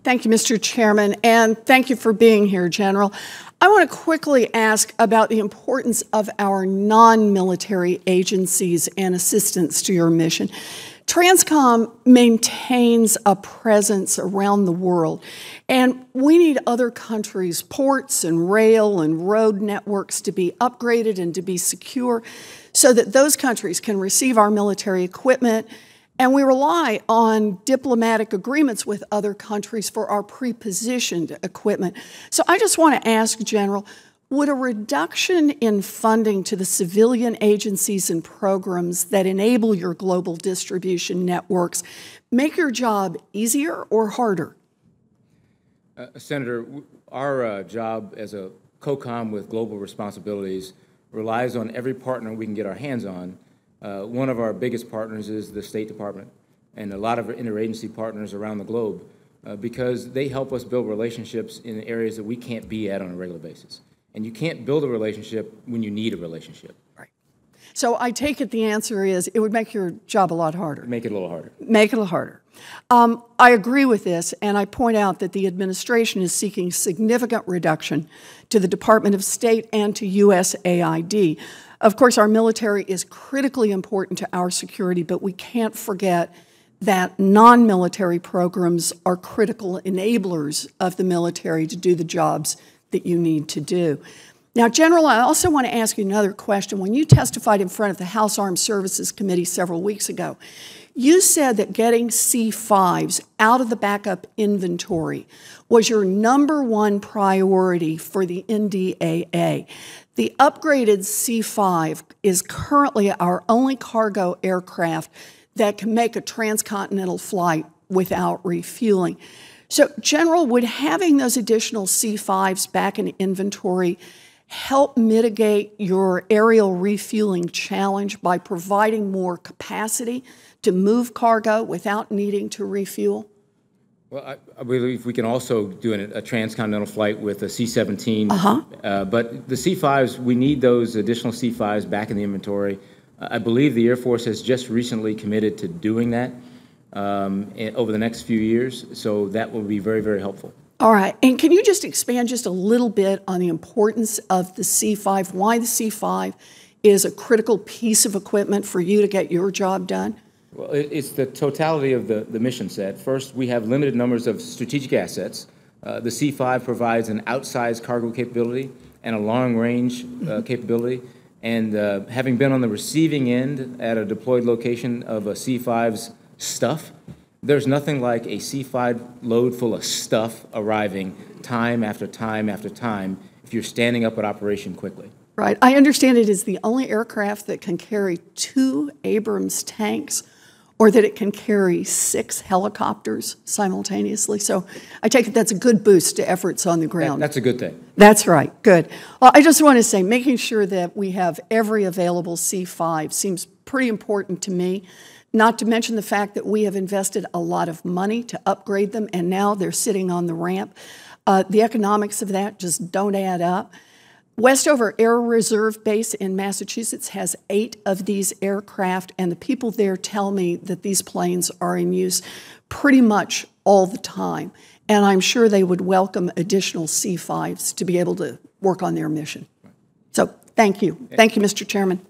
Thank you, Mr. Chairman, and thank you for being here, General. I want to quickly ask about the importance of our non-military agencies and assistance to your mission. TRANSCOM maintains a presence around the world, and we need other countries' ports and rail and road networks to be upgraded and to be secure so that those countries can receive our military equipment. And we rely on diplomatic agreements with other countries for our pre-positioned equipment. So I just want to ask, General, would a reduction in funding to the civilian agencies and programs that enable your global distribution networks make your job easier or harder? Senator, our job as a COCOM with global responsibilities relies on every partner we can get our hands on. One of our biggest partners is the State Department and a lot of interagency partners around the globe because they help us build relationships in areas that we can't be at on a regular basis. And you can't build a relationship when you need a relationship. Right. So I take it the answer is it would make your job a lot harder. Make it a little harder. Make it a little harder. I agree with this, and I point out that the administration is seeking significant reduction to the Department of State and to USAID. Of course, our military is critically important to our security, but we can't forget that non-military programs are critical enablers of the military to do the jobs that you need to do. Now, General, I also want to ask you another question. When you testified in front of the House Armed Services Committee several weeks ago, you said that getting C-5s out of the backup inventory was your #1 priority for the NDAA. The upgraded C-5 is currently our only cargo aircraft that can make a transcontinental flight without refueling. So, General, would having those additional C-5s back in inventory help mitigate your aerial refueling challenge by providing more capacity to move cargo without needing to refuel? Well, I believe we can also do a transcontinental flight with a C-17. But the C-5s, we need those additional C-5s back in the inventory. I believe the Air Force has just recently committed to doing that over the next few years, so that will be very, very helpful. All right, and can you just expand just a little bit on the importance of the C-5, why the C-5 is a critical piece of equipment for you to get your job done? Well, it's the totality of the mission set. First, we have limited numbers of strategic assets. The C-5 provides an outsized cargo capability and a long-range capability. And having been on the receiving end at a deployed location of a C-5's stuff, there's nothing like a C-5 load full of stuff arriving time after time after time if you're standing up an operation quickly. Right. I understand it is the only aircraft that can carry 2 Abrams tanks or that it can carry 6 helicopters simultaneously. So I take it that's a good boost to efforts on the ground. That's a good thing. That's right. Good. Well, I just want to say making sure that we have every available C-5 seems pretty important to me, not to mention the fact that we have invested a lot of money to upgrade them, and now they're sitting on the ramp. The economics of that just don't add up. Westover Air Reserve Base in Massachusetts has 8 of these aircraft, and the people there tell me that these planes are in use pretty much all the time. And I'm sure they would welcome additional C-5s to be able to work on their mission. So thank you. Thank you, Mr. Chairman.